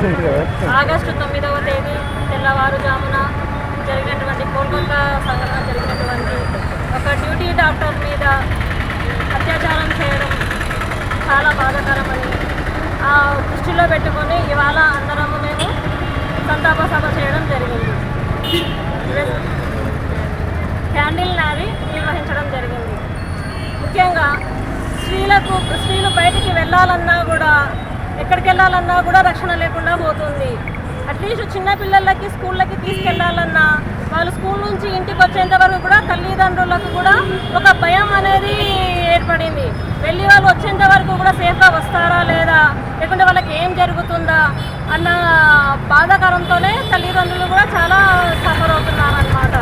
August 9వ తేదీ తెల్లవారుజామున జరిగినటువంటి కోల్కతా సంఘటన జరిగినటువంటి ఒక డ్యూటీ డాక్టర్ మీద అత్యాచారం చేయడం చాలా బాధాకరమని ఆ దృష్టిలో పెట్టుకొని ఇవాళ అందరము మేము సంతాప సభ చేయడం జరిగింది. క్యాండిల్ ర్యాలీ నిర్వహించడం జరిగింది. ముఖ్యంగా స్త్రీలు బయటికి వెళ్ళాలన్నా కూడా, ఎక్కడికి వెళ్ళాలన్నా కూడా రక్షణ లేకుండా పోతుంది. అట్లీస్ట్ చిన్నపిల్లలకి స్కూళ్ళకి తీసుకెళ్లాలన్నా వాళ్ళు స్కూల్ నుంచి ఇంటికి వచ్చేంత వరకు కూడా తల్లిదండ్రులకు కూడా ఒక భయం అనేది ఏర్పడింది. వెళ్ళి వాళ్ళు వచ్చేంత వరకు కూడా సేఫ్గా వస్తారా లేదా, లేకుంటే వాళ్ళకి ఏం జరుగుతుందా అన్న బాధాకరంతోనే తల్లిదండ్రులు కూడా చాలా సఫర్ అవుతున్నారన్నమాట.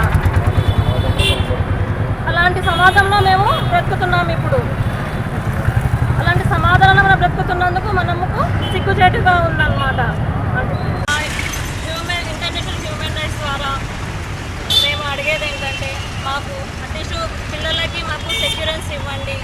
అలాంటి సమాజంలో మేము బ్రతుకుతున్నాం. ఇప్పుడు అలాంటి సమాధానం మనం బ్రతుకుతున్నందుకు మనకు సిగ్గుచేటుగా ఉందన్నమాట. ఇంటర్నేషనల్ హ్యూమన్ రైట్స్ ద్వారా మేము అడిగేది ఏంటంటే, మాకు అట్లీస్ట్ పిల్లలకి మాకు సెక్యూరెన్స్ ఇవ్వండి.